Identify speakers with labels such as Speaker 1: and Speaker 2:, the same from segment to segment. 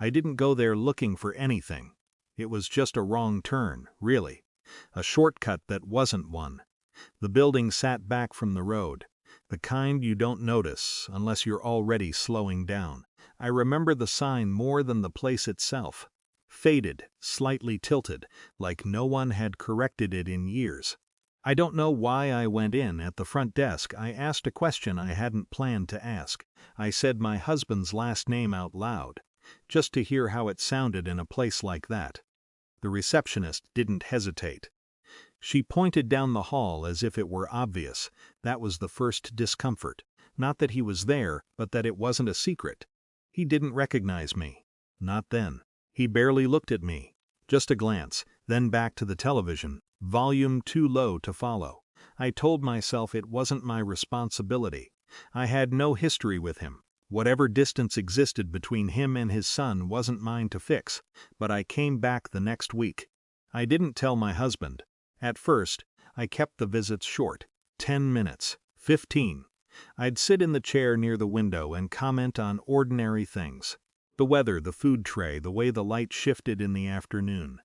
Speaker 1: I didn't go there looking for anything. It was just a wrong turn, really. A shortcut that wasn't one. The building sat back from the road. The kind you don't notice unless you're already slowing down. I remember the sign more than the place itself. Faded, slightly tilted, like no one had corrected it in years. I don't know why I went in. At the front desk, I asked a question I hadn't planned to ask. I said my husband's last name out loud, just to hear how it sounded in a place like that. The receptionist didn't hesitate. She pointed down the hall as if it were obvious. That was the first discomfort. Not that he was there, but that it wasn't a secret. He didn't recognize me. Not then. He barely looked at me. Just a glance, then back to the television, volume too low to follow. I told myself it wasn't my responsibility. I had no history with him. Whatever distance existed between him and his son wasn't mine to fix, but I came back the next week. I didn't tell my husband. At first, I kept the visits short. 10 minutes, 15. I'd sit in the chair near the window and comment on ordinary things. The weather, the food tray, the way the light shifted in the afternoon.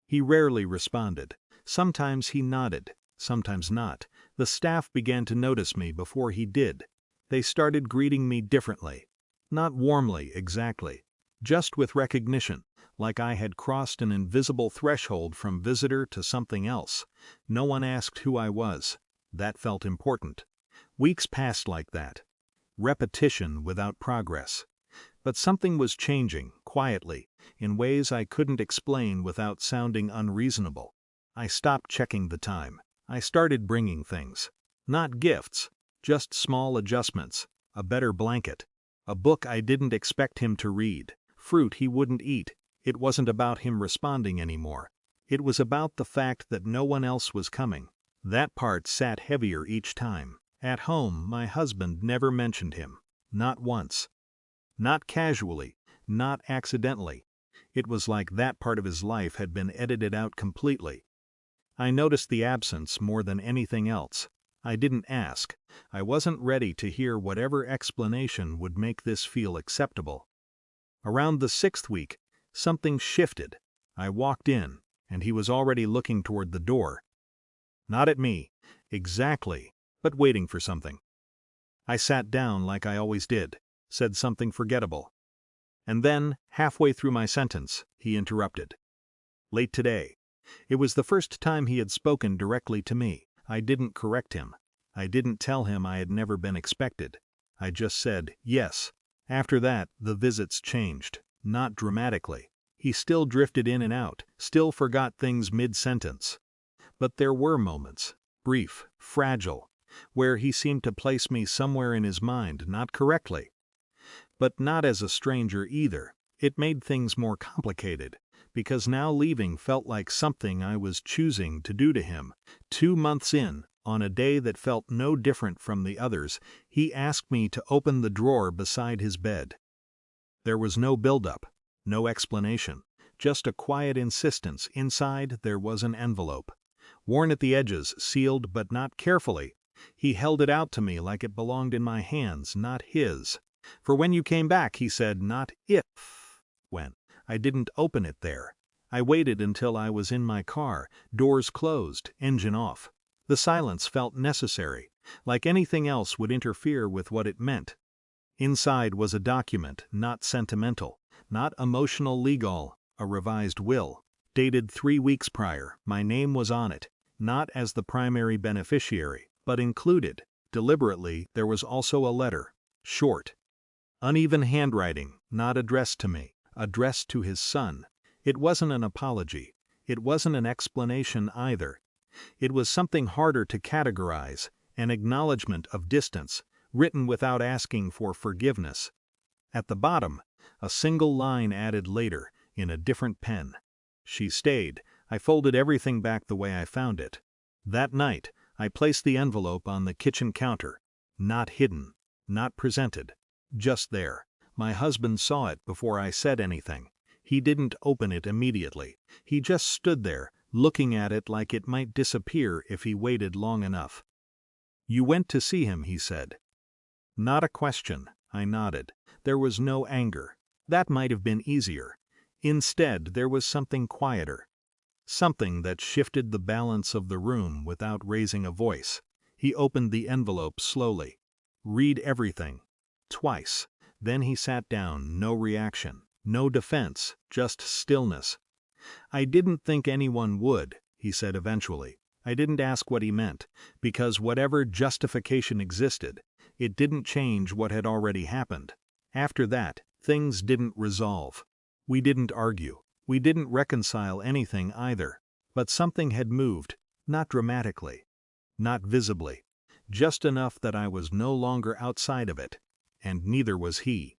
Speaker 1: He rarely responded. Sometimes he nodded, sometimes not. The staff began to notice me before he did. They started greeting me differently. Not warmly, exactly. Just with recognition, like I had crossed an invisible threshold from visitor to something else. No one asked who I was. That felt important. Weeks passed like that. Repetition without progress. But something was changing, quietly, in ways I couldn't explain without sounding unreasonable. I stopped checking the time. I started bringing things. Not gifts, just small adjustments. A better blanket. A book I didn't expect him to read. Fruit he wouldn't eat. It wasn't about him responding anymore. It was about the fact that no one else was coming. That part sat heavier each time. At home, my husband never mentioned him. Not once. Not casually, not accidentally. It was like that part of his life had been edited out completely. I noticed the absence more than anything else. I didn't ask. I wasn't ready to hear whatever explanation would make this feel acceptable. Around the 6th week, something shifted. I walked in, and he was already looking toward the door. Not at me, exactly, but waiting for something. I sat down like I always did. Said something forgettable. And then, halfway through my sentence, he interrupted. Late today. It was the first time he had spoken directly to me. I didn't correct him. I didn't tell him I had never been expected. I just said, yes. After that, the visits changed. Not dramatically. He still drifted in and out, still forgot things mid-sentence. But there were moments, brief, fragile, where he seemed to place me somewhere in his mind, not correctly. But not as a stranger either. It made things more complicated, because now leaving felt like something I was choosing to do to him. 2 months in, on a day that felt no different from the others, he asked me to open the drawer beside his bed. There was no build-up, no explanation, just a quiet insistence. Inside there was an envelope. Worn at the edges, sealed but not carefully. He held it out to me like it belonged in my hands, not his. For when you came back, he said, not if. When. I didn't open it there. I waited until I was in my car, doors closed, engine off. The silence felt necessary, like anything else would interfere with what it meant. Inside was a document, not sentimental, not emotional legal, a revised will. Dated 3 weeks prior, my name was on it, not as the primary beneficiary, but included. Deliberately, there was also a letter. Short. Uneven handwriting, not addressed to me, addressed to his son. It wasn't an apology. It wasn't an explanation either. It was something harder to categorize, an acknowledgement of distance, written without asking for forgiveness. At the bottom, a single line added later, in a different pen. She stayed. I folded everything back the way I found it. That night, I placed the envelope on the kitchen counter. Not hidden, not presented. Just there. My husband saw it before I said anything. He didn't open it immediately. He just stood there, looking at it like it might disappear if he waited long enough. You went to see him, he said. Not a question. I nodded. There was no anger, That might have been easier. Instead, there was something quieter. Something that shifted the balance of the room without raising a voice. He opened the envelope slowly. Read everything. Twice. Then he sat down, no reaction, no defense, just stillness. "I didn't think anyone would," he said eventually. "I didn't ask what he meant, because whatever justification existed, it didn't change what had already happened. After that, things didn't resolve. We didn't argue. We didn't reconcile anything either. But something had moved, not dramatically, not visibly, just enough that I was no longer outside of it, and neither was he.